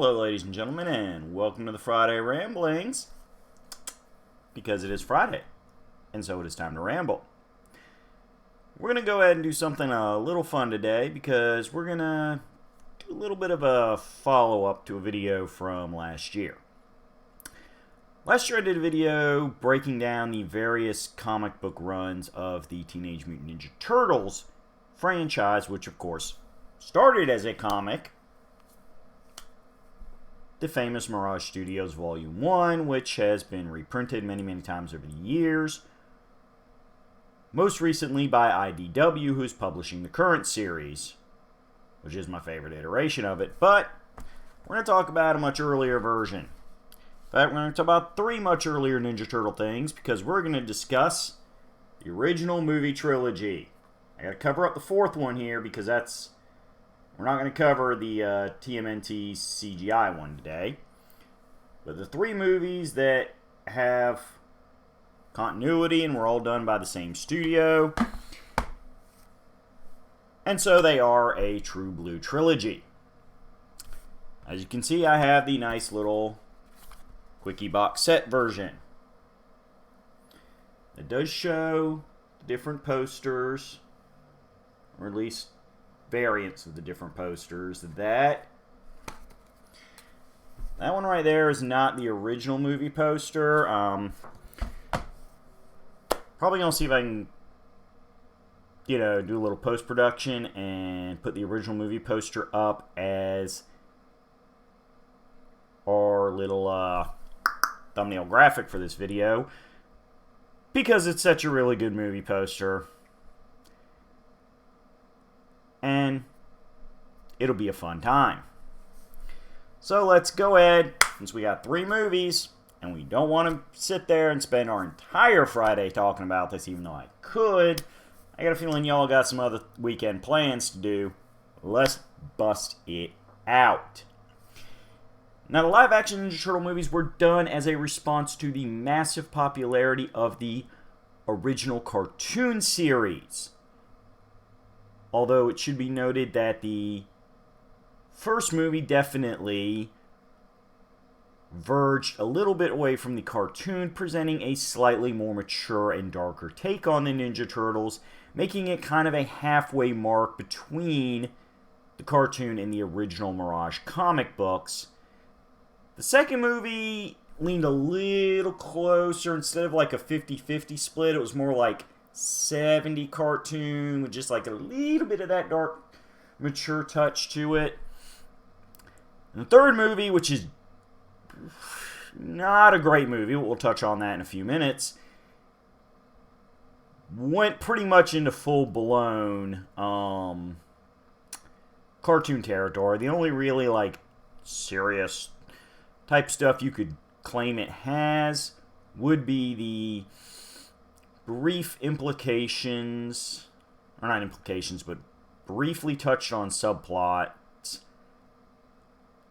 Hello, ladies and gentlemen, and welcome to the Friday Ramblings, because it is Friday, and so it is time to ramble. We're going to go ahead and do something a little fun today, because we're going to do a little bit of a follow-up to a video from last year. Last year I did a video breaking down the various comic book runs of the Teenage Mutant Ninja Turtles franchise, which of course started as a comic. The famous Mirage Studios Volume 1, which has been reprinted many times over the years. Most recently by IDW, who's publishing the current series, which is my favorite iteration of it. But we're going to talk about a much earlier version. In fact, we're going to talk about 3 much earlier Ninja Turtle things, because we're going to discuss the original movie trilogy. I got to cover up the 4th one here, because we're not going to cover the TMNT CGI one today. But the 3 movies that have continuity and were all done by the same studio. And so they are a true blue trilogy. As you can see, I have the nice little quickie box set version. It does show different posters, or at least variants of the different posters. That one right there is not the original movie poster. Probably gonna see if I can, do a little post-production and put the original movie poster up as our little thumbnail graphic for this video, because it's such a really good movie poster. And it'll be a fun time. So let's go ahead, since we got 3 movies, and we don't want to sit there and spend our entire Friday talking about this, even though I could. I got a feeling y'all got some other weekend plans to do. Let's bust it out. Now, the live-action Ninja Turtle movies were done as a response to the massive popularity of the original cartoon series. Although it should be noted that the first movie definitely verged a little bit away from the cartoon, presenting a slightly more mature and darker take on the Ninja Turtles, making it kind of a halfway mark between the cartoon and the original Mirage comic books. The second movie leaned a little closer. Instead of like a 50-50 split, it was more like 70 cartoon with just like a little bit of that dark, mature touch to it. And the third movie, which is not a great movie, we'll touch on that in a few minutes, went pretty much into full-blown cartoon territory. The only really like serious type stuff you could claim it has would be the brief implications, or not implications, but briefly touched on subplots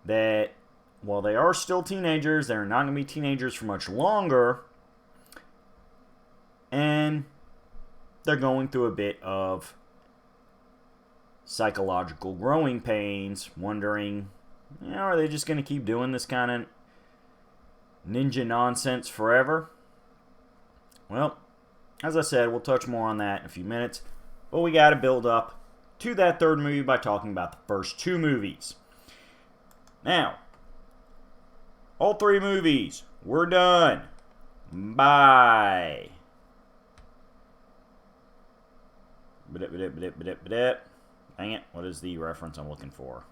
that, while they are still teenagers, they're not going to be teenagers for much longer, and they're going through a bit of psychological growing pains, wondering, are they just going to keep doing this kind of ninja nonsense forever? Well, as I said, we'll touch more on that in a few minutes. But we got to build up to that third movie by talking about the first 2 movies. Now, all 3 movies were done by dang it, what is the reference I'm looking for?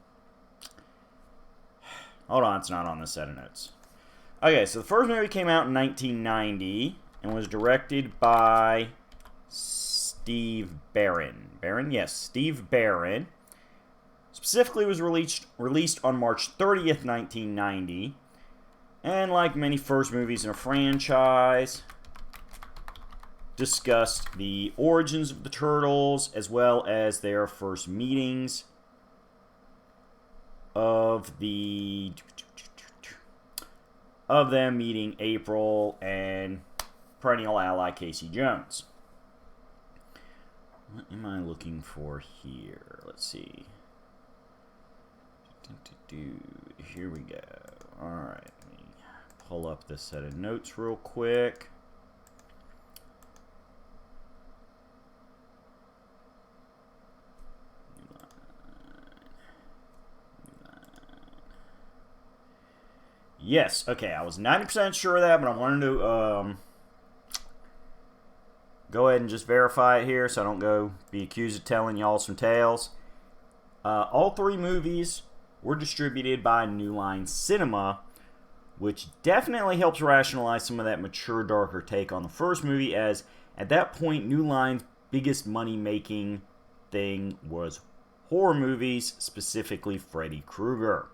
Hold on, it's not on this set of notes. Okay, so the first movie came out in 1990 and was directed by Steve Barron. Barron? Yes, Steve Barron. Specifically, was released on March 30th, 1990. And like many first movies in a franchise, discussed the origins of the Turtles, as well as their first meetings of them meeting April and perennial ally Casey Jones. What am I looking for here? Let's see. Here we go. Alright, let me pull up this set of notes real quick. Yes, okay, I was 90% sure of that, but I wanted to go ahead and just verify it here so I don't go be accused of telling y'all some tales. All three movies were distributed by New Line Cinema, which definitely helps rationalize some of that mature, darker take on the first movie, as at that point, New Line's biggest money-making thing was horror movies, specifically Freddy Krueger.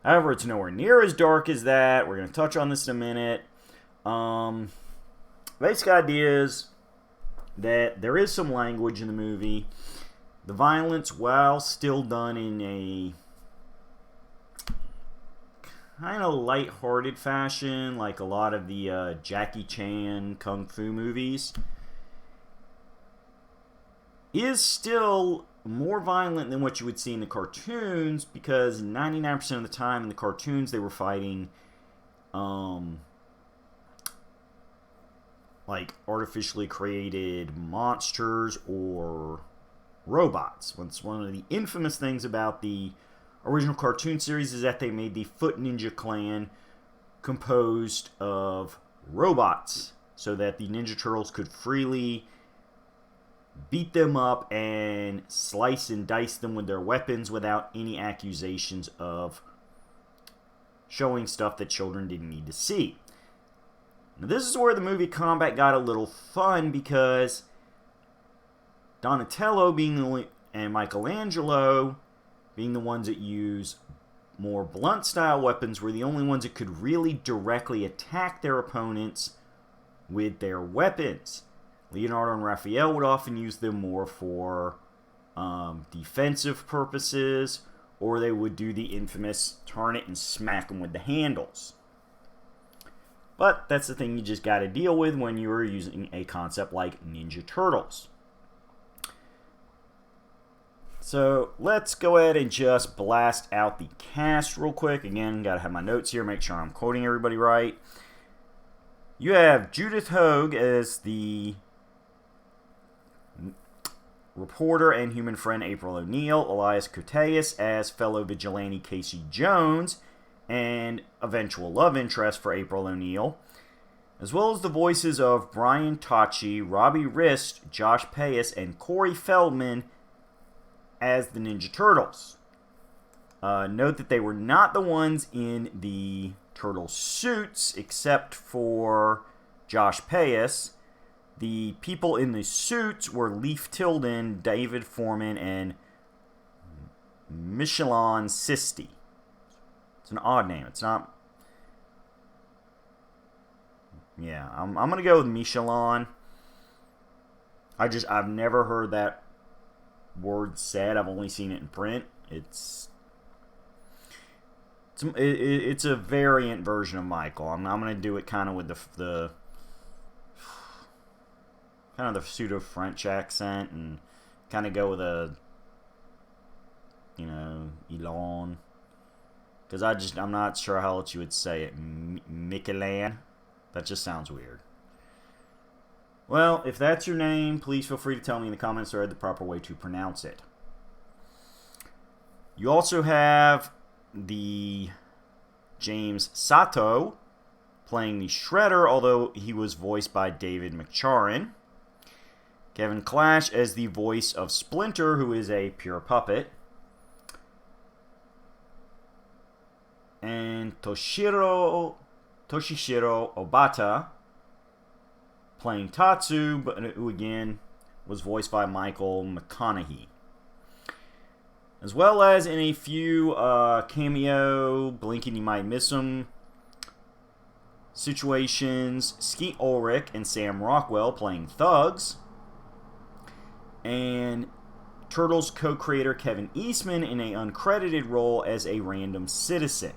However, it's nowhere near as dark as that. We're going to touch on this in a minute. Basic idea is that there is some language in the movie. The violence, while still done in a kind of light-hearted fashion, like a lot of the Jackie Chan kung fu movies, is still more violent than what you would see in the cartoons, because 99% of the time in the cartoons they were fighting like artificially created monsters or robots. One of the infamous things about the original cartoon series is that they made the Foot Ninja Clan composed of robots, so that the Ninja Turtles could freely beat them up and slice and dice them with their weapons without any accusations of showing stuff that children didn't need to see. Now, this is where the movie combat got a little fun, because Donatello and Michelangelo, being the ones that use more blunt style weapons, were the only ones that could really directly attack their opponents with their weapons. Leonardo and Raphael would often use them more for defensive purposes, or they would do the infamous turn it and smack them with the handles. But that's the thing you just got to deal with when you're using a concept like Ninja Turtles. So let's go ahead and just blast out the cast real quick. Again, got to have my notes here, make sure I'm quoting everybody right. You have Judith Hoag as the reporter and human friend April O'Neil, Elias Koteas as fellow vigilante Casey Jones, and eventual love interest for April O'Neil, as well as the voices of Brian Tachi, Robbie Rist, Josh Payas, and Corey Feldman as the Ninja Turtles. Note that they were not the ones in the turtle suits, except for Josh Payas. The people in the suits were Leif Tilden, David Foreman, and Michelin Sisti. It's an odd name. It's not... Yeah, I'm going to go with Michelin. I've never heard that word said. I've only seen it in print. It's a variant version of Michael. I'm going to do it kind of with the kind of the pseudo French accent, and kind of go with a, Elon. Because I'm not sure how else you would say it. Michelin. That just sounds weird. Well, if that's your name, please feel free to tell me in the comments or the proper way to pronounce it. You also have the James Sato playing the Shredder, although he was voiced by David McCharran. Kevin Clash as the voice of Splinter, who is a pure puppet. And Toshishiro Obata playing Tatsu, but who again was voiced by Michael McConaughey. As well as in a few cameo, blink and you might miss them situations, Skeet Ulrich and Sam Rockwell playing thugs. And Turtles co-creator Kevin Eastman in an uncredited role as a random citizen.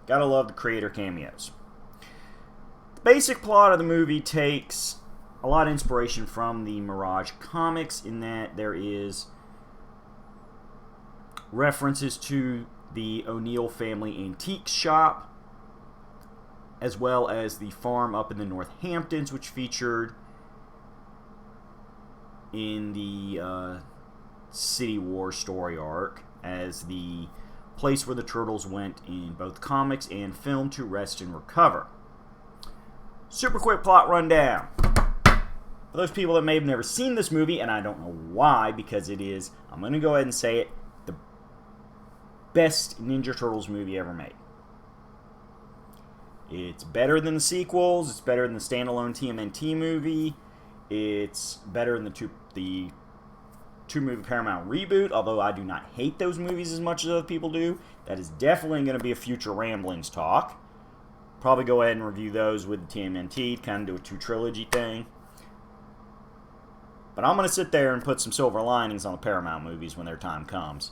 Gotta love the creator cameos. The basic plot of the movie takes a lot of inspiration from the Mirage comics, in that there is references to the O'Neill family antique shop, as well as the farm up in the Northamptons, which featured in the City War story arc as the place where the Turtles went in both comics and film to rest and recover. Super quick plot rundown. For those people that may have never seen this movie, and I don't know why, because it is, I'm going to go ahead and say it, the best Ninja Turtles movie ever made. It's better than the sequels, it's better than the standalone TMNT movie, it's better than the two-movie Paramount reboot, although I do not hate those movies as much as other people do. That is definitely going to be a future Ramblings talk. Probably go ahead and review those with the TMNT, kind of do a trilogy thing. But I'm going to sit there and put some silver linings on the Paramount movies when their time comes.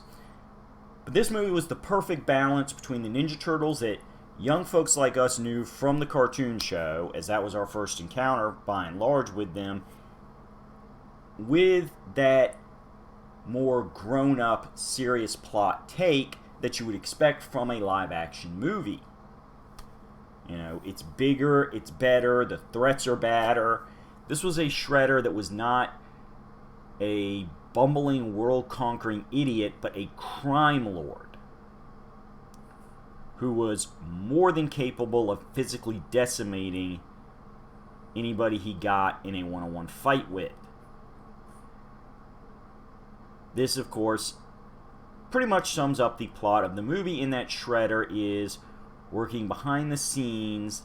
But this movie was the perfect balance between the Ninja Turtles that young folks like us knew from the cartoon show, as that was our first encounter, by and large, with them, with that more grown-up, serious plot take that you would expect from a live-action movie. You know, it's bigger, it's better, the threats are badder. This was a Shredder that was not a bumbling, world-conquering idiot, but a crime lord who was more than capable of physically decimating anybody he got in a one-on-one fight with. This, of course, pretty much sums up the plot of the movie, in that Shredder is working behind the scenes,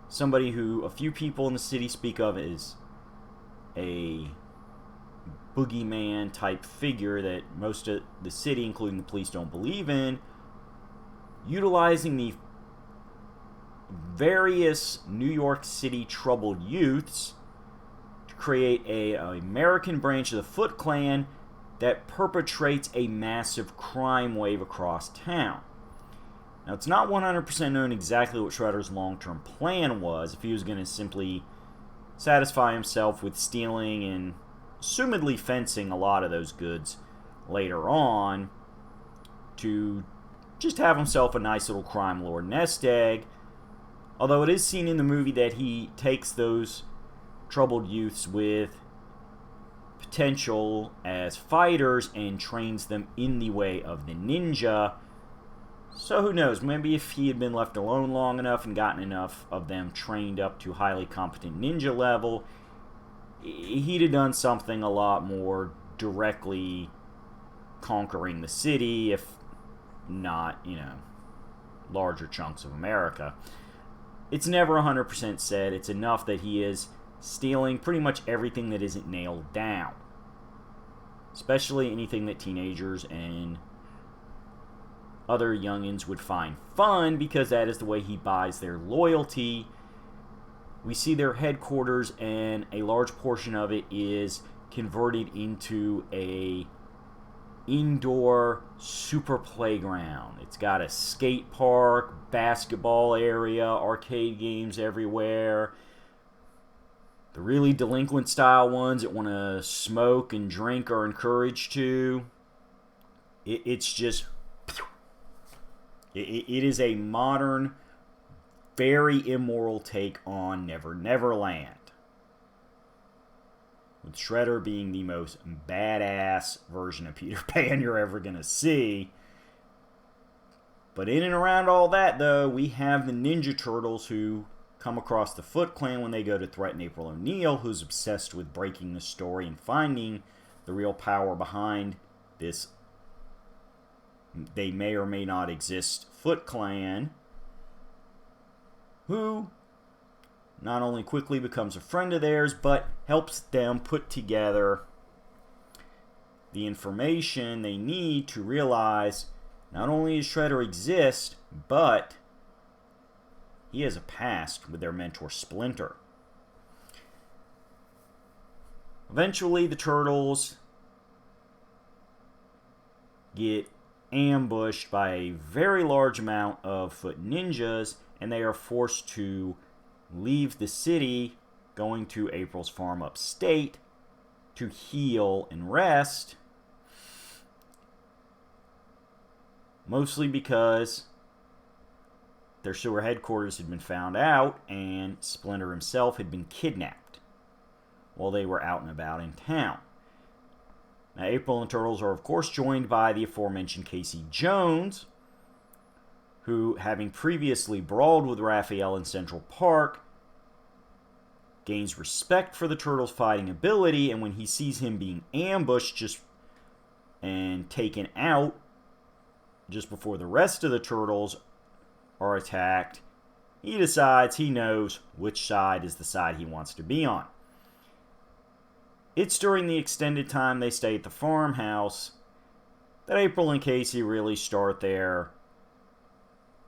somebody who a few people in the city speak of as a boogeyman type figure that most of the city, including the police, don't believe in, utilizing the various New York City troubled youths to create an American branch of the Foot Clan that perpetrates a massive crime wave across town. Now, it's not 100% known exactly what Shredder's long-term plan was, if he was going to simply satisfy himself with stealing and assumedly fencing a lot of those goods later on to just have himself a nice little crime lord nest egg. Although it is seen in the movie that he takes those troubled youths with potential as fighters and trains them in the way of the ninja. So who knows, maybe if he had been left alone long enough and gotten enough of them trained up to highly competent ninja level, he'd have done something a lot more directly conquering the city, if not, larger chunks of America. It's never 100% said. It's enough that he is stealing pretty much everything that isn't nailed down. Especially anything that teenagers and other youngins would find fun, because that is the way he buys their loyalty. We see their headquarters, and a large portion of it is converted into a indoor super playground. It's got a skate park, basketball area, arcade games everywhere. The really delinquent style ones that want to smoke and drink are encouraged to. It's just... It is a modern, very immoral take on Never Never Land, with Shredder being the most badass version of Peter Pan you're ever going to see. But in and around all that, though, we have the Ninja Turtles who come across the Foot Clan when they go to threaten April O'Neil, who's obsessed with breaking the story and finding the real power behind this they may or may not exist Foot Clan, who not only quickly becomes a friend of theirs, but helps them put together the information they need to realize not only does Shredder exist, but he has a past with their mentor Splinter. Eventually, the Turtles get ambushed by a very large amount of foot ninjas, and they are forced to leave the city going to April's farm upstate to heal and rest, mostly because their sewer headquarters had been found out and Splinter himself had been kidnapped while they were out and about in town. Now, April and Turtles are, of course, joined by the aforementioned Casey Jones, who, having previously brawled with Raphael in Central Park, gains respect for the Turtles' fighting ability, and when he sees him being ambushed and taken out just before the rest of the Turtles are attacked, he decides he knows which side is the side he wants to be on. It's during the extended time they stay at the farmhouse that April and Casey really start their,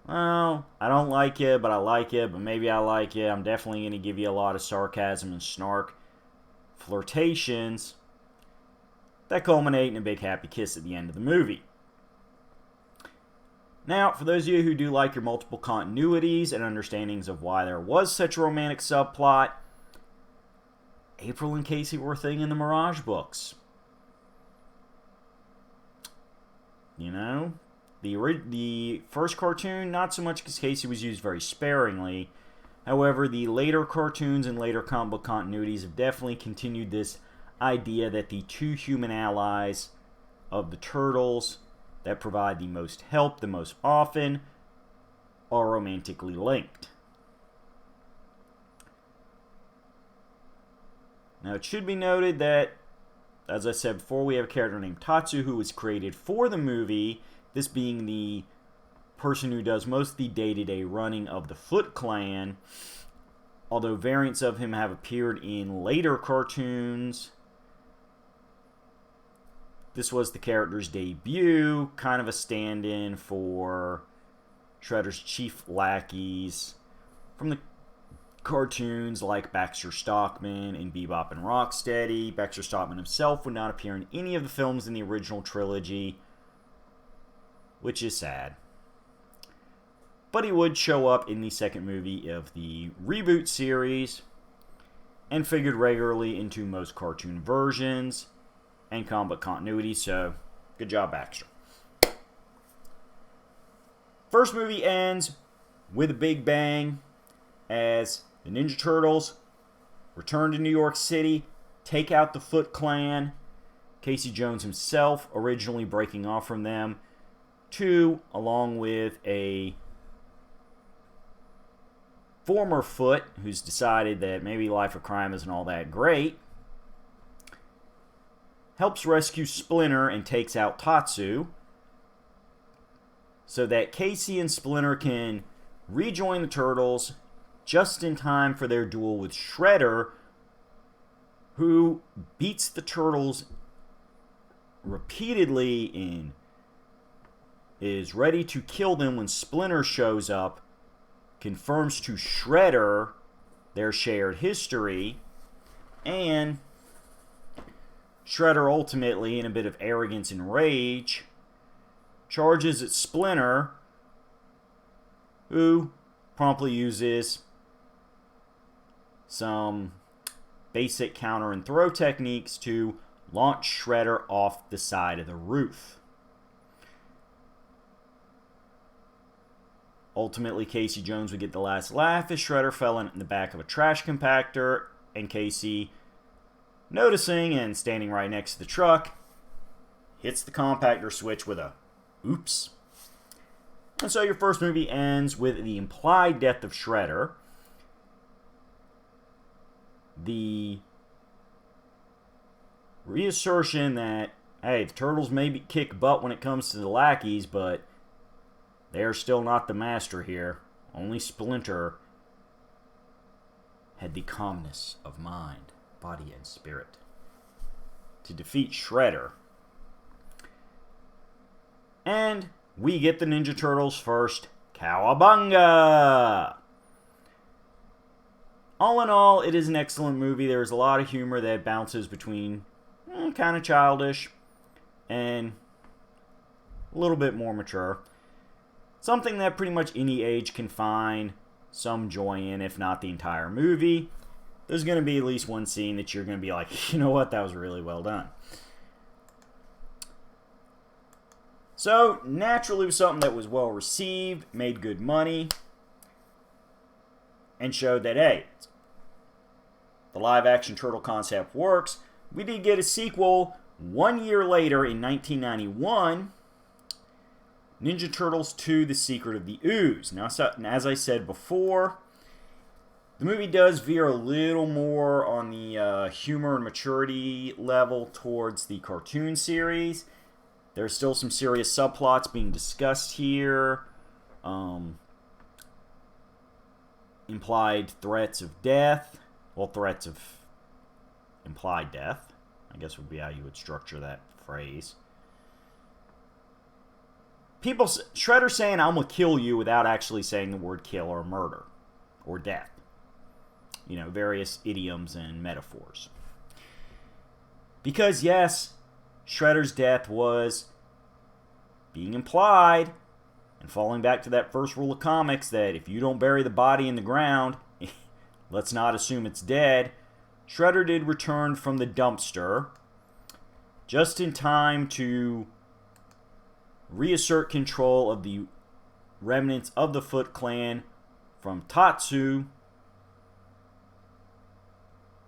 well, I don't like it, but I like it, but maybe I like it. I'm definitely going to give you a lot of sarcasm and snark flirtations that culminate in a big happy kiss at the end of the movie. Now, for those of you who do like your multiple continuities and understandings of why there was such a romantic subplot, April and Casey were a thing in the Mirage books. You know? The first cartoon, not so much because Casey was used very sparingly. However, the later cartoons and later comic book continuities have definitely continued this idea that the two human allies of the Turtles that provide the most help the most often are romantically linked. Now, it should be noted that, as I said before, we have a character named Tatsu who was created for the movie, this being the person who does most of the day-to-day running of the Foot Clan, although variants of him have appeared in later cartoons. This was the character's debut, kind of a stand-in for Shredder's chief lackeys from the cartoons like Baxter Stockman and Bebop and Rocksteady. Baxter Stockman himself would not appear in any of the films in the original trilogy, which is sad. But he would show up in the second movie of the reboot series and figured regularly into most cartoon versions and comic book continuity, so good job, Baxter. First movie ends with a big bang as the Ninja Turtles return to New York City, take out the Foot Clan, Casey Jones himself originally breaking off from them, along with a former Foot who's decided that maybe life of crime isn't all that great, helps rescue Splinter and takes out Tatsu so that Casey and Splinter can rejoin the Turtles just in time for their duel with Shredder, who beats the Turtles repeatedly and is ready to kill them when Splinter shows up, confirms to Shredder their shared history, and Shredder ultimately, in a bit of arrogance and rage, charges at Splinter, who promptly uses some basic counter and throw techniques to launch Shredder off the side of the roof. Ultimately, Casey Jones would get the last laugh as Shredder fell in the back of a trash compactor, and Casey, noticing and standing right next to the truck, hits the compactor switch with a oops. And so your first movie ends with the implied death of Shredder, the reassertion that, hey, the Turtles maybe kick butt when it comes to the lackeys, but they're still not the master here. Only Splinter had the calmness of mind, body, and spirit to defeat Shredder. And we get the Ninja Turtles' first Cowabunga! All in all, it is an excellent movie. There's a lot of humor that bounces between kind of childish and a little bit more mature. Something that pretty much any age can find some joy in, if not the entire movie. there's going to be at least one scene that you're going to be like, you know what, that was really well done. So, naturally, it was something that was well received, made good money, and showed that, hey, the live-action turtle concept works. We did get a sequel 1 year later in 1991, Ninja Turtles 2: The Secret of the Ooze. Now, as I said before, the movie does veer a little more on the humor and maturity level towards the cartoon series. There's still some serious subplots being discussed here. Implied threats of death. Well, threats of implied death, I guess would be how you would structure that phrase. Shredder saying, I'm going to kill you without actually saying the word kill or murder or death. You know, various idioms and metaphors. Because, yes, Shredder's death was being implied, and falling back to that first rule of comics that if you don't bury the body in the ground, let's not assume it's dead. Shredder did return from the dumpster just in time to reassert control of the remnants of the Foot Clan from Tatsu,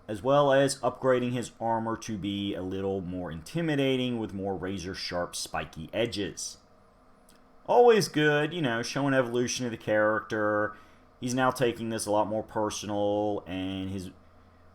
as well as upgrading his armor to be a little more intimidating with more razor-sharp, spiky edges. Always good, you know, showing evolution of the character. He's now taking this a lot more personal, and his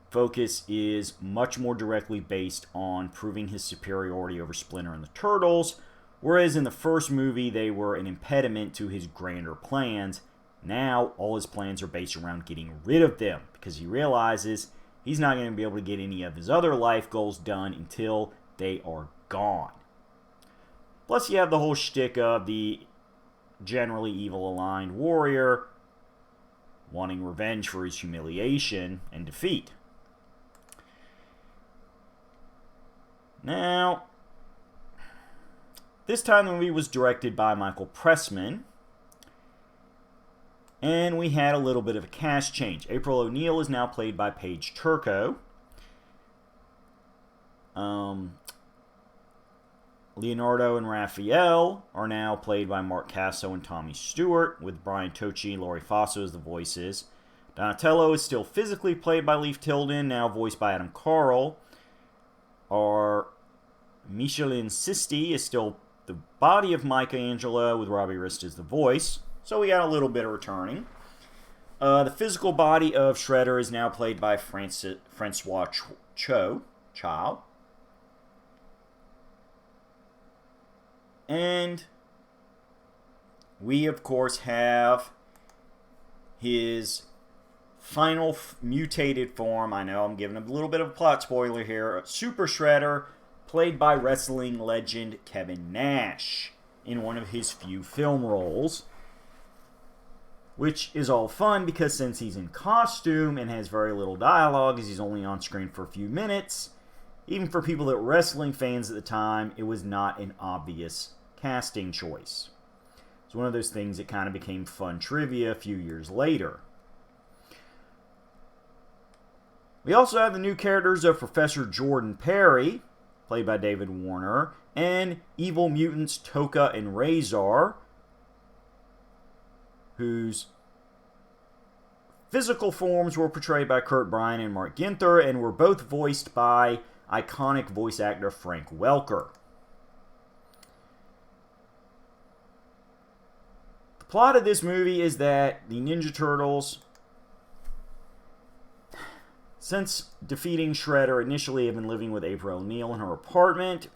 focus is much more directly based on proving his superiority over Splinter and the Turtles, whereas in the first movie they were an impediment to his grander plans. Now all his plans are based around getting rid of them, because he realizes he's not going to be able to get any of his other life goals done until they are gone. Plus you have the whole shtick of the generally evil-aligned warrior wanting revenge for his humiliation and defeat. Now, this time the movie was directed by Michael Pressman, and we had a little bit of a cast change. April O'Neil is now played by Paige Turco. Leonardo and Raphael are now played by Mark Casso and Tommy Stewart, with Brian Tochi and Laurie Faso as the voices. Donatello is still physically played by Leif Tilden, now voiced by Adam Carl. Our Michelin Sisti is still the body of Michelangelo, with Robbie Rist as the voice. So we got a little bit of returning. The physical body of Shredder is now played by Francois Chow. And we, of course, have his final mutated form. I know I'm giving a little bit of a plot spoiler here. Super Shredder, played by wrestling legend Kevin Nash in one of his few film roles. Which is all fun because since he's in costume and has very little dialogue, as he's only on screen for a few minutes, even for people that were wrestling fans at the time, it was not an obvious casting choice. It's one of those things that kind of became fun trivia a few years later. We also have the new characters of Professor Jordan Perry, played by David Warner, and evil mutants Toka and Razor, whose physical forms were portrayed by Kurt Bryan and Mark Ginther, and were both voiced by iconic voice actor Frank Welker. The plot of this movie is that the Ninja Turtles, since defeating Shredder, initially have been living with April O'Neil in her apartment,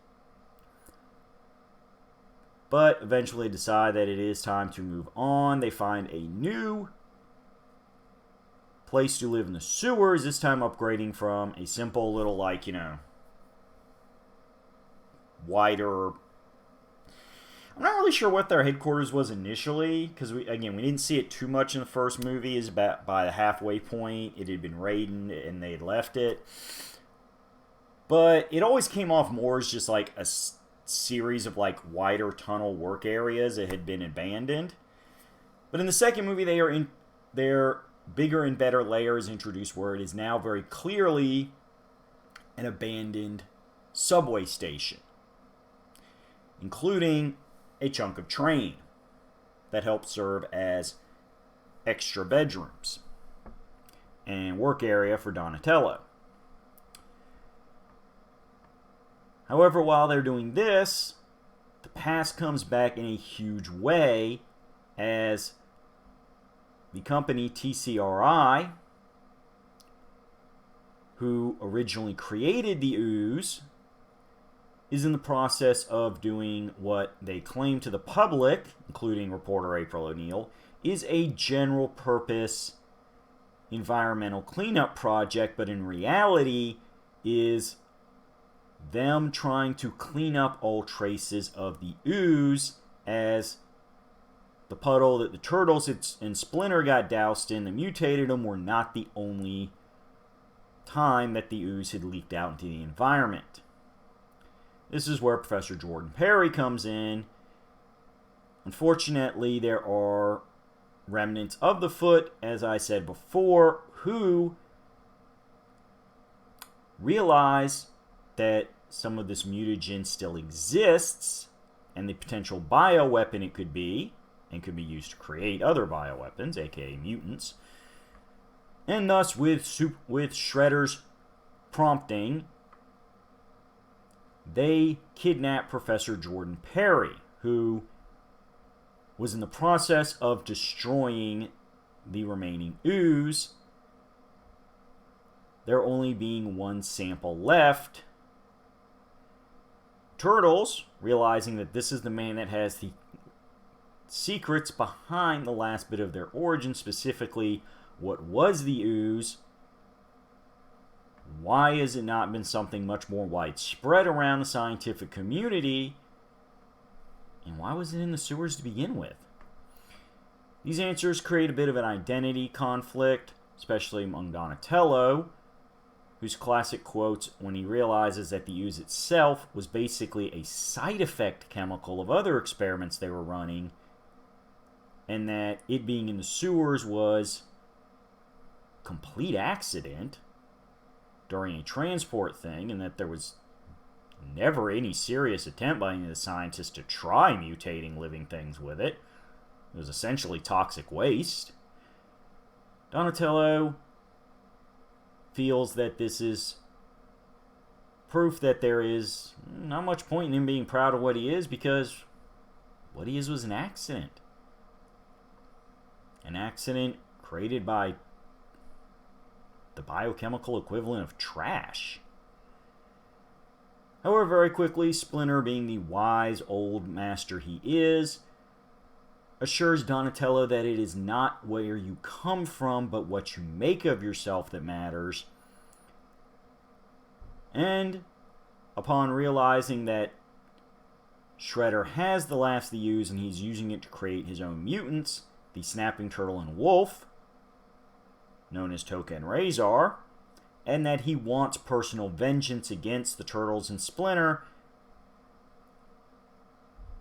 but eventually decide that it is time to move on. They find a new place to live in the sewers, this time upgrading from a simple little, like, you know, wider... I'm not really sure what their headquarters was initially, because we didn't see it too much in the first movie. Is about by the halfway point, it had been raided and they had left it. But it always came off more as just like a series of like wider tunnel work areas that had been abandoned. But in the second movie, they are bigger and better layer is introduced where it is now very clearly an abandoned subway station, including a chunk of train that helped serve as extra bedrooms and work area for Donatello. However, while they're doing this, the past comes back in a huge way as the company TCRI, who originally created the Ooze, is in the process of doing what they claim to the public, including reporter April O'Neil, is a general purpose environmental cleanup project, but in reality is them trying to clean up all traces of the Ooze, as the puddle that the Turtles and Splinter got doused in that mutated them were not the only time that the Ooze had leaked out into the environment. This is where Professor Jordan Perry comes in. Unfortunately, there are remnants of the Foot, as I said before, who realize that some of this mutagen still exists, and the potential bioweapon it could be, and could be used to create other bioweapons, aka mutants. And thus, with Shredder's prompting, they kidnap Professor Jordan Perry, who was in the process of destroying the remaining Ooze, there only being one sample left. Turtles, realizing that this is the man that has the secrets behind the last bit of their origin, specifically what was the Ooze, why has it not been something much more widespread around the scientific community, and why was it in the sewers to begin with? These answers create a bit of an identity conflict, especially among Donatello, whose classic quotes when he realizes that the Ooze itself was basically a side effect chemical of other experiments they were running, and that it being in the sewers was a complete accident during a transport thing, and that there was never any serious attempt by any of the scientists to try mutating living things with it. It was essentially toxic waste. Donatello feels that this is proof that there is not much point in him being proud of what he is, because what he is was an accident. An accident created by the biochemical equivalent of trash. However, very quickly, Splinter, being the wise old master he is, assures Donatello that it is not where you come from, but what you make of yourself that matters. And upon realizing that Shredder has the last of the Ooze and he's using it to create his own mutants, the Snapping Turtle and Wolf, known as Tokka and Razor, and that he wants personal vengeance against the Turtles and Splinter,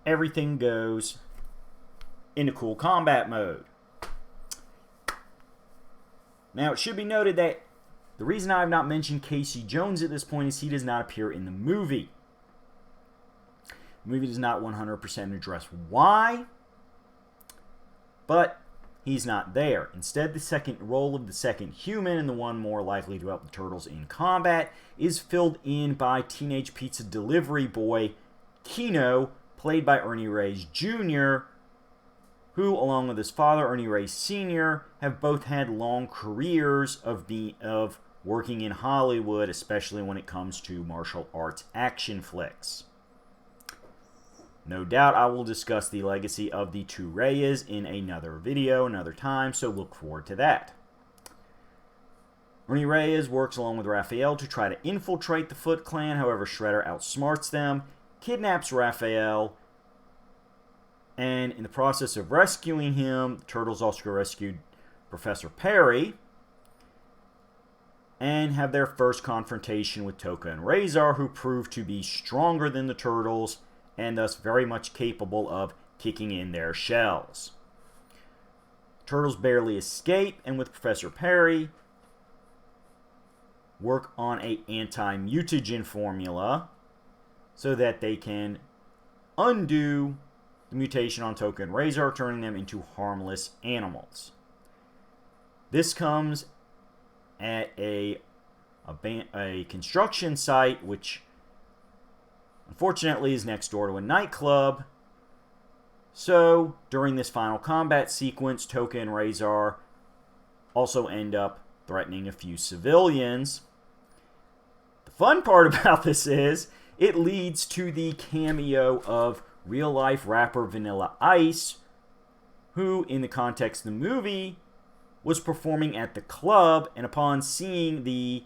everything goes into cool combat mode. Now, it should be noted that the reason I have not mentioned Casey Jones at this point is he does not appear in the movie. The movie does not 100% address why, but he's not there. Instead, the second role of the second human, and the one more likely to help the Turtles in combat, is filled in by Teenage Pizza Delivery Boy Keno, played by Ernie Reyes Jr., who, along with his father, Ernie Reyes Sr., have both had long careers of working in Hollywood, especially when it comes to martial arts action flicks. No doubt I will discuss the legacy of the two Reyes in another video, another time, so look forward to that. Ernie Reyes works along with Raphael to try to infiltrate the Foot Clan, however Shredder outsmarts them, kidnaps Raphael, and in the process of rescuing him, the Turtles also rescued Professor Perry, and have their first confrontation with Tokka and Razor, who prove to be stronger than the Turtles, and thus very much capable of kicking in their shells. Turtles barely escape, and with Professor Perry, work on a anti-mutagen formula so that they can undo the mutation on Toka and Razor, turning them into harmless animals. This comes at a construction site, which unfortunately is next door to a nightclub. So, during this final combat sequence, Toka and Razor also end up threatening a few civilians. The fun part about this is, it leads to the cameo of real-life rapper Vanilla Ice, who, in the context of the movie, was performing at the club, and upon seeing the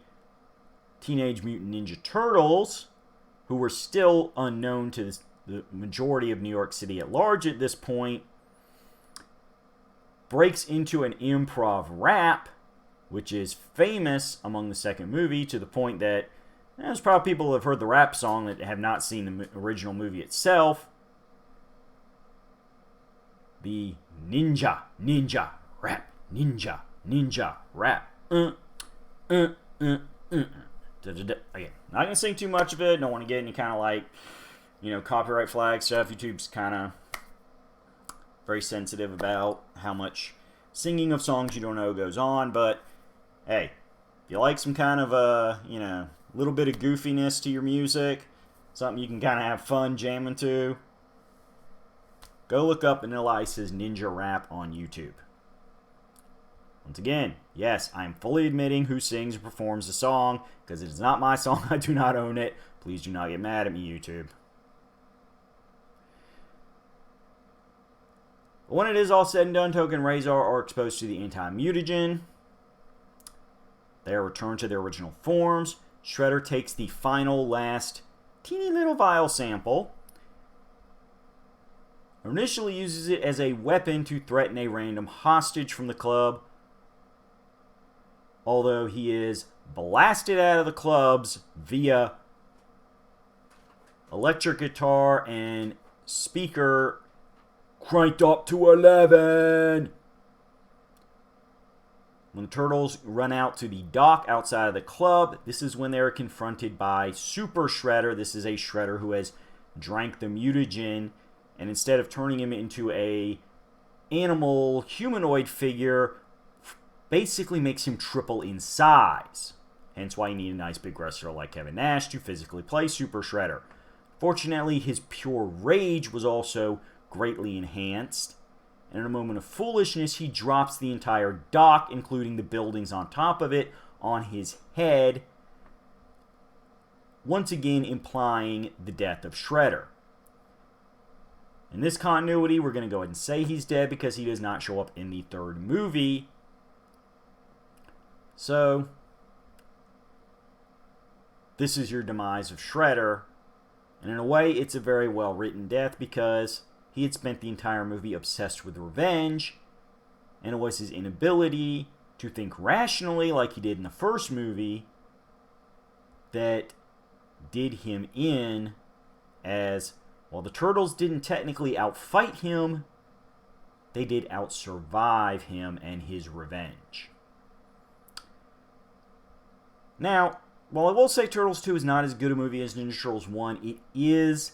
Teenage Mutant Ninja Turtles, who were still unknown to the majority of New York City at large at this point, breaks into an improv rap, which is famous among the second movie, to the point that there's probably people who have heard the rap song that have not seen the original movie itself. The ninja rap, ninja rap. Again, not going to sing too much of it. Don't want to get any kind of like, copyright flag stuff. YouTube's kind of very sensitive about how much singing of songs you don't know goes on. But, hey, if you like some kind of little bit of goofiness to your music, something you can kind of have fun jamming to, go look up Vanilla Ice's Ninja Rap on YouTube. Once again, yes, I'm fully admitting who sings or performs the song, because it is not my song. I do not own it. Please do not get mad at me, YouTube. But when it is all said and done, Toka and Razor are exposed to the anti-mutagen. They are returned to their original forms. Shredder takes the final, last, teeny little vial sample, initially uses it as a weapon to threaten a random hostage from the club, although he is blasted out of the clubs via electric guitar and speaker cranked up to 11. When the Turtles run out to the dock outside of the club, this is when they're confronted by Super Shredder. This is a Shredder who has drank the mutagen, and instead of turning him into a animal humanoid figure, basically makes him triple in size. Hence why you need a nice big wrestler like Kevin Nash to physically play Super Shredder. Fortunately, his pure rage was also greatly enhanced, and in a moment of foolishness, he drops the entire dock, including the buildings on top of it, on his head, once again implying the death of Shredder. In this continuity, we're going to go ahead and say he's dead because he does not show up in the third movie. So, this is your demise of Shredder. And in a way, it's a very well-written death because he had spent the entire movie obsessed with revenge, and it was his inability to think rationally like he did in the first movie that did him in, as while the Turtles didn't technically outfight him, they did outsurvive him and his revenge. Now, while I will say Turtles 2 is not as good a movie as Ninja Turtles 1, it is,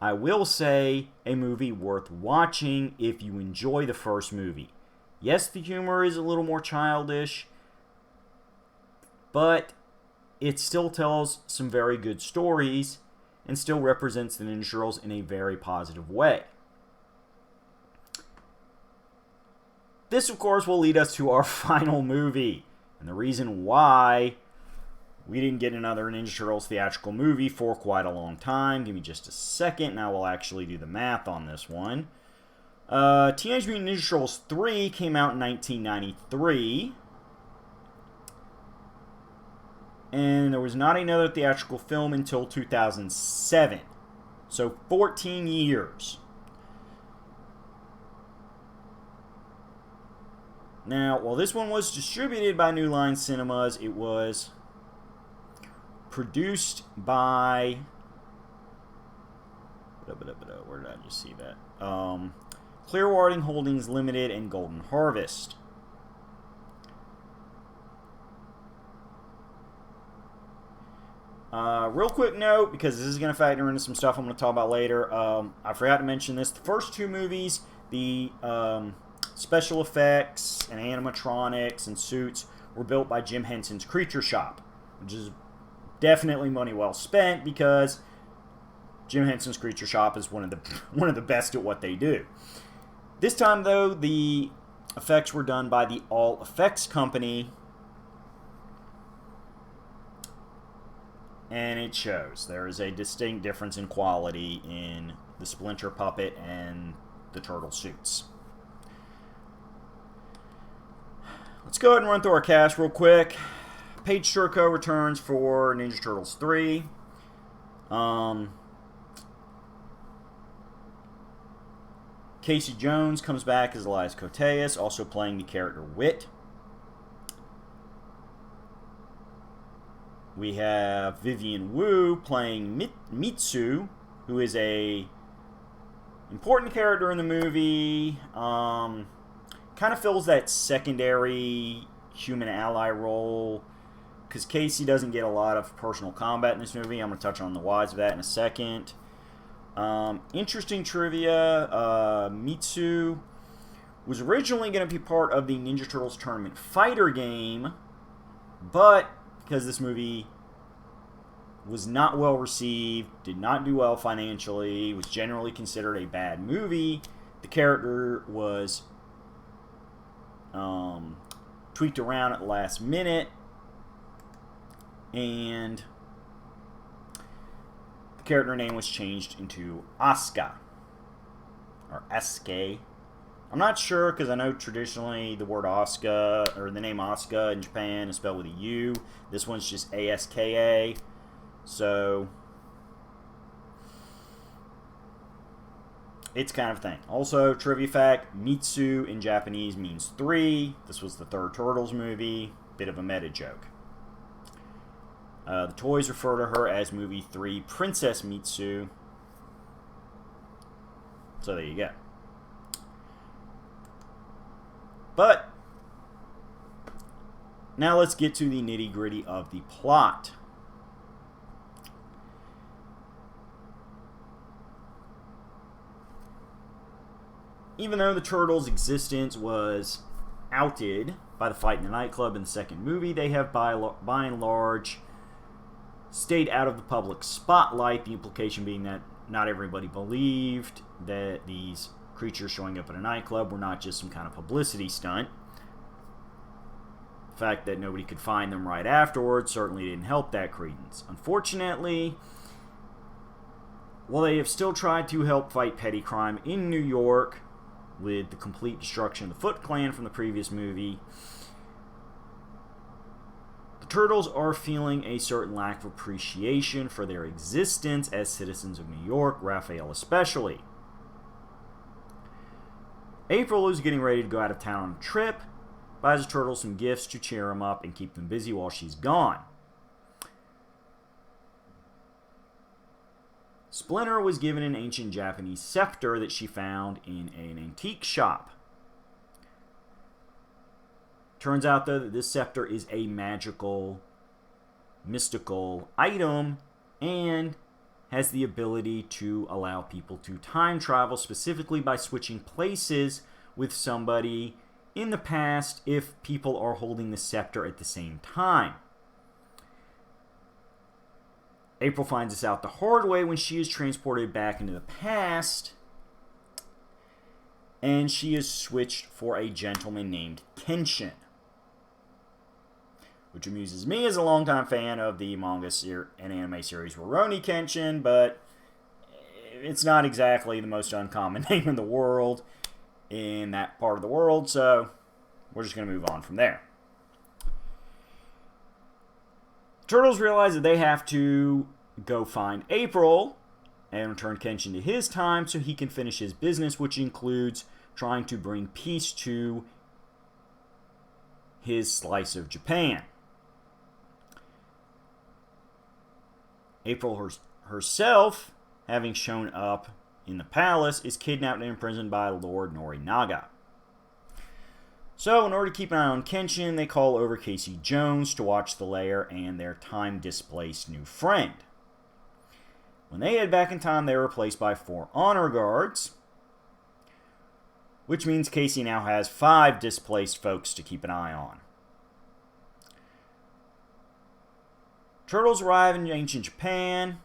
I will say, a movie worth watching if you enjoy the first movie. Yes, the humor is a little more childish, but it still tells some very good stories and still represents the Ninja Turtles in a very positive way. This, of course, will lead us to our final movie, and the reason why we didn't get another Ninja Turtles theatrical movie for quite a long time. Give me just a second, and I will actually do the math on this one. Teenage Mutant Ninja Turtles 3 came out in 1993. And there was not another theatrical film until 2007. So 14 years. Now, while this one was distributed by New Line Cinemas, it was produced by... Where did I just see that? Clearwater Holdings Limited, and Golden Harvest. Real quick note, because this is going to factor into some stuff I'm going to talk about later. I forgot to mention this. The first two movies, the special effects and animatronics and suits were built by Jim Henson's Creature Shop, which is definitely money well spent because Jim Henson's Creature Shop is one of the best at what they do. This time, though, the effects were done by the All Effects Company, and it shows. There is a distinct difference in quality in the Splinter puppet and the turtle suits. Let's go ahead and run through our cast real quick. Paige Turco returns for Ninja Turtles 3. Casey Jones comes back as Elias Koteas, also playing the character Wit. We have Vivian Wu playing Mitsu, who is a important character in the movie. Kind of fills that secondary human ally role, because Casey doesn't get a lot of personal combat in this movie. I'm going to touch on the whys of that in a second. Interesting trivia, Mitsu was originally going to be part of the Ninja Turtles Tournament Fighter game, but because this movie was not well received, did not do well financially, was generally considered a bad movie, the character was tweaked around at the last minute, and the character name was changed into Asuka, or Asuke. I'm not sure, because I know traditionally the word Asuka, or the name Asuka in Japan is spelled with a U. This one's just ASKA. So it's kind of a thing. Also, trivia fact, Mitsu in Japanese means 3. This was the third Turtles movie. Bit of a meta joke. The toys refer to her as Movie 3 Princess Mitsu. So there you go. But now let's get to the nitty-gritty of the plot. Even though the Turtles' existence was outed by the fight in the nightclub in the second movie, they have by and large stayed out of the public spotlight, the implication being that not everybody believed that these creatures showing up at a nightclub were not just some kind of publicity stunt. The fact that nobody could find them right afterwards certainly didn't help that credence. Unfortunately, while they have still tried to help fight petty crime in New York with the complete destruction of the Foot Clan from the previous movie, the Turtles are feeling a certain lack of appreciation for their existence as citizens of New York, Raphael especially. April is getting ready to go out of town on a trip, buys the Turtles some gifts to cheer them up and keep them busy while she's gone. Splinter was given an ancient Japanese scepter that she found in an antique shop. Turns out, though, that this scepter is a magical, mystical item and has the ability to allow people to time travel, specifically by switching places with somebody in the past if people are holding the scepter at the same time. April finds this out the hard way when she is transported back into the past, and she is switched for a gentleman named Kenshin, which amuses me as a longtime fan of the manga and anime series Rurouni Kenshin, but it's not exactly the most uncommon name in the world in that part of the world, so we're just going to move on from there. Turtles realize that they have to go find April and return Kenshin to his time so he can finish his business, which includes trying to bring peace to his slice of Japan. April herself, having shown up in the palace, is kidnapped and imprisoned by Lord Norinaga. So, in order to keep an eye on Kenshin, they call over Casey Jones to watch the lair and their time-displaced new friend. When they head back in time, they are replaced by 4 honor guards, which means Casey now has 5 displaced folks to keep an eye on. Turtles arrive in ancient Japan.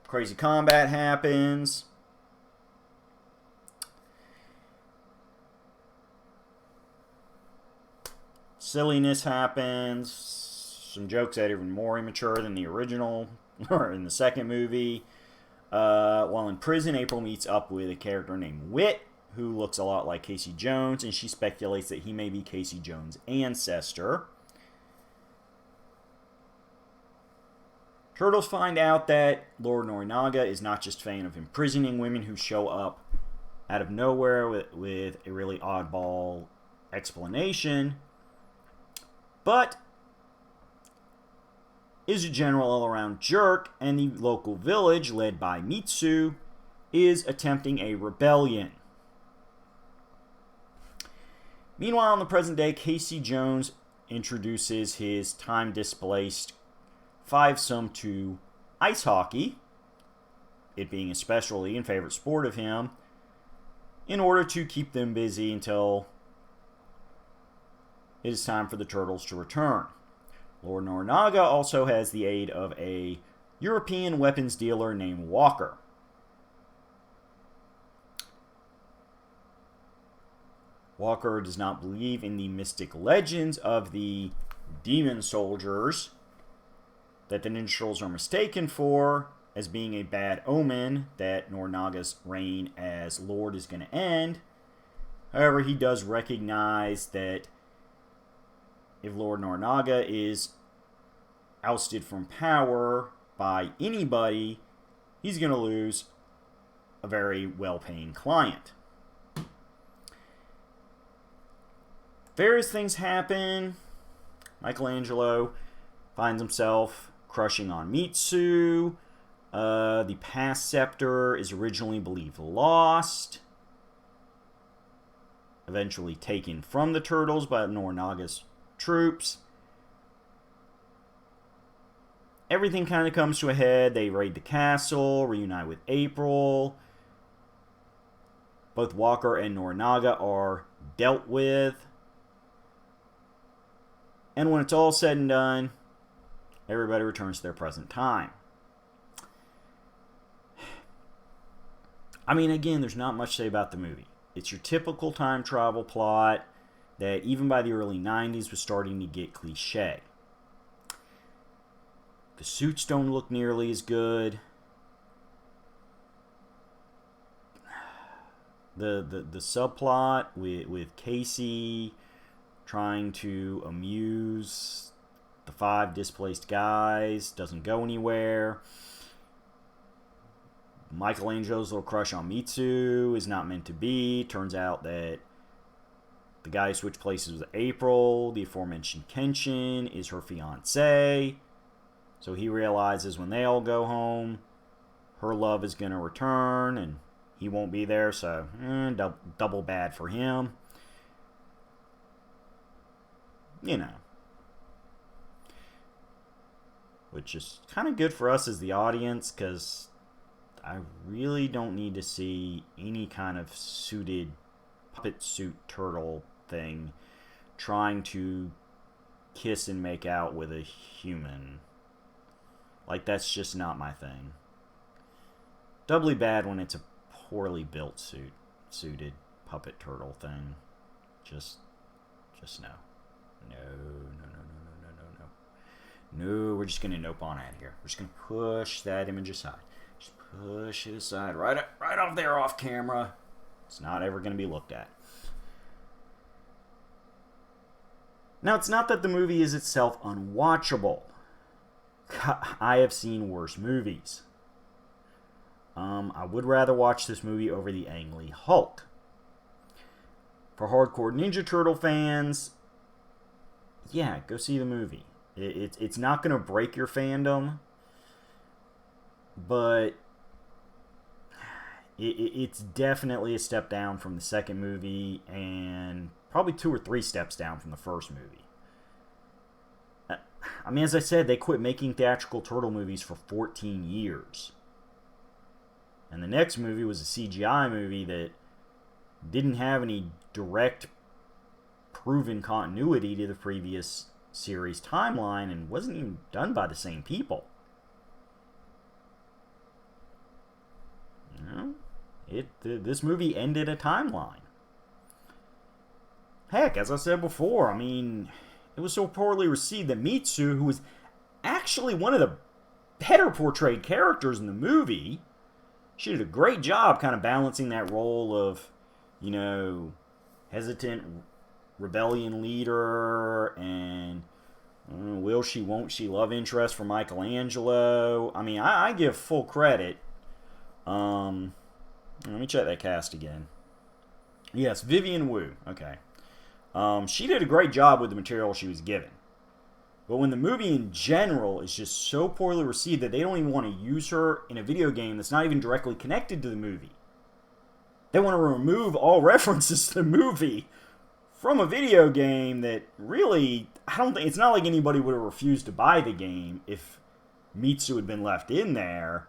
Crazy combat happens. Silliness happens. Some jokes that are even more immature than the original, or in the second movie. While in prison, April meets up with a character named Wit, who looks a lot like Casey Jones, and she speculates that he may be Casey Jones' ancestor. Turtles find out that Lord Norinaga is not just a fan of imprisoning women who show up out of nowhere with a really oddball explanation, but is a general all-around jerk, and the local village, led by Mitsu, is attempting a rebellion. Meanwhile, in the present day, Casey Jones introduces his time-displaced fivesome to ice hockey, it being especially in favorite sport of him, in order to keep them busy until it is time for the Turtles to return. Lord Norinaga also has the aid of a European weapons dealer named Walker. Walker does not believe in the mystic legends of the demon soldiers that the Ninja Turtles are mistaken for as being a bad omen that Norinaga's reign as Lord is going to end. However, he does recognize that if Lord Norinaga is ousted from power by anybody, he's going to lose a very well-paying client. Various things happen. Michelangelo finds himself crushing on Mitsu. The past scepter is originally believed lost. Eventually taken from the Turtles by Norinaga's troops. Everything kind of comes to a head. They raid the castle, reunite with April. Both Walker and Norinaga are dealt with. And when it's all said and done, everybody returns to their present time. I mean, again, there's not much to say about the movie. It's your typical time travel plot that even by the early 90s was starting to get cliche. The suits don't look nearly as good. The subplot with Casey trying to amuse the 5 displaced guys doesn't go anywhere. Michelangelo's little crush on Mitsu is not meant to be. Turns out that the guy who switched places with April, the aforementioned Kenshin, is her fiancé. So he realizes when they all go home, her love is going to return and he won't be there, so double bad for him. You know. Which is kind of good for us as the audience, because I really don't need to see any kind of suited puppet suit turtle thing trying to kiss and make out with a human. Like, that's just not my thing. Doubly bad when it's a poorly built suited puppet turtle thing. Just no. No, we're just going to nope on out of here. We're just going to push that image aside. Just push it aside. Right off there off camera. It's not ever going to be looked at. Now, it's not that the movie is itself unwatchable. I have seen worse movies. I would rather watch this movie over the Ang Lee Hulk. For hardcore Ninja Turtle fans, yeah, go see the movie. It's not going to break your fandom, but it's definitely a step down from the second movie, and probably 2 or 3 steps down from the first movie. I mean, as I said, they quit making theatrical turtle movies for 14 years. And the next movie was a CGI movie that didn't have any direct proven continuity to the previous series timeline and wasn't even done by the same people. You know, this movie ended a timeline. Heck, as I said before, I mean, it was so poorly received that Mitsu, who was actually one of the better portrayed characters in the movie, she did a great job kind of balancing that role of, you know, hesitant rebellion leader and will she, won't she love interest for Michelangelo. I mean, I give full credit. Let me check that cast again. Yes, Vivian Wu. Okay. She did a great job with the material she was given. But when the movie in general is just so poorly received that they don't even want to use her in a video game that's not even directly connected to the movie. They want to remove all references to the movie from a video game that really, I don't think, it's not like anybody would have refused to buy the game if Mitsu had been left in there.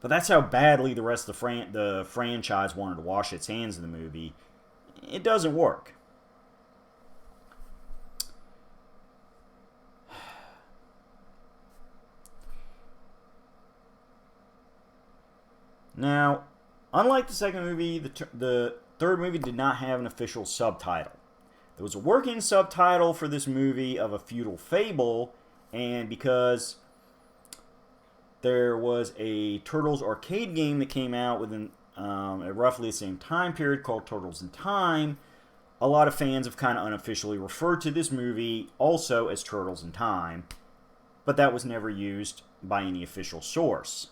But that's how badly the rest of the franchise wanted to wash its hands of the movie. It doesn't work. Now, unlike the second movie, the third movie did not have an official subtitle. There was a working subtitle for this movie of A Feudal Fable, and because there was a Turtles arcade game that came out within at roughly the same time period called Turtles in Time, a lot of fans have kind of unofficially referred to this movie also as Turtles in Time, but that was never used by any official source.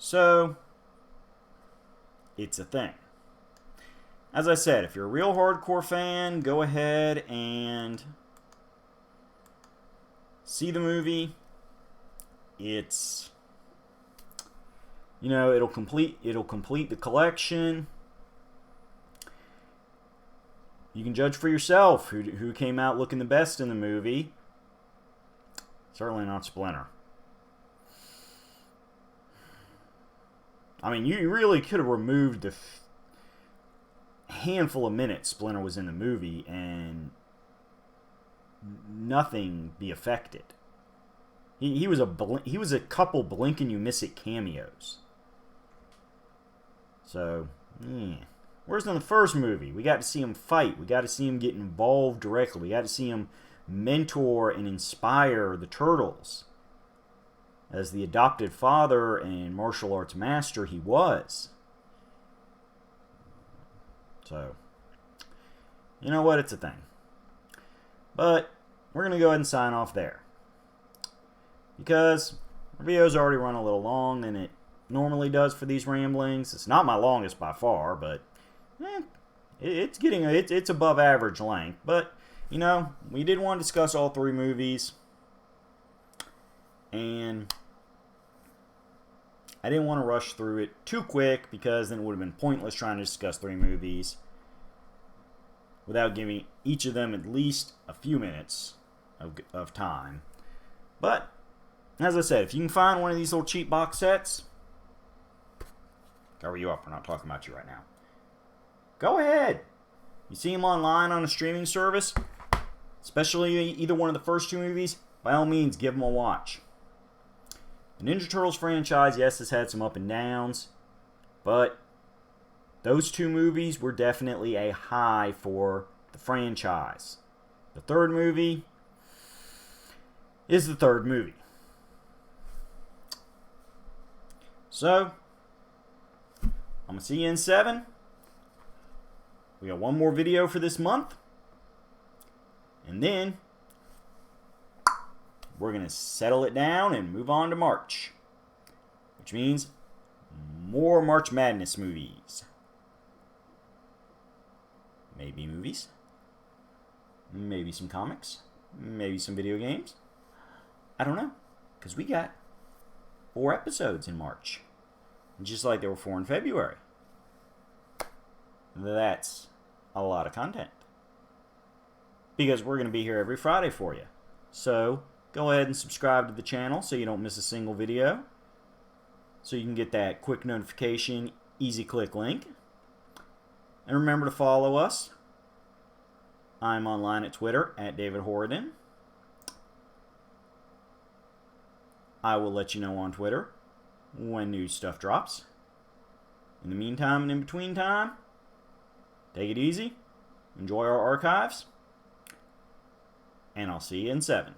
So, it's a thing. As I said, if you're a real hardcore fan, go ahead and see the movie. It's, you know, it'll complete the collection. You can judge for yourself who came out looking the best in the movie. Certainly not Splinter. I mean, you really could have removed the handful of minutes Splinter was in the movie and nothing be affected. He was a couple blink and you miss it cameos. So, whereas in the first movie, we got to see him fight. We got to see him get involved directly. We got to see him mentor and inspire the Turtles. As the adopted father and martial arts master he was. So, you know what? It's a thing. But we're going to go ahead and sign off there. Because our video's already run a little long than it normally does for these ramblings. It's not my longest by far, but it's above average length. But, you know, we did want to discuss all 3 movies. And I didn't want to rush through it too quick because then it would have been pointless trying to discuss 3 movies without giving each of them at least a few minutes of time. But, as I said, if you can find one of these little cheap box sets, cover you up. We're not talking about you right now. Go ahead. You see them online on a streaming service, especially either one of the first 2 movies, by all means, give them a watch. The Ninja Turtles franchise, yes, has had some up and downs, but those 2 movies were definitely a high for the franchise. The third movie is the third movie. So, I'm going to see you in 7. We got one more video for this month. And then we're going to settle it down and move on to March. Which means more March Madness movies. Maybe movies. Maybe some comics. Maybe some video games. I don't know, because we got 4 episodes in March, just like there were 4 in February. That's a lot of content, because we're going to be here every Friday for you. So go ahead and subscribe to the channel so you don't miss a single video, so you can get that quick notification, easy click link. And remember to follow us. I'm online at Twitter at David Horridon. I will let you know on Twitter when new stuff drops. In the meantime and in between time, take it easy, enjoy our archives, and I'll see you in 7.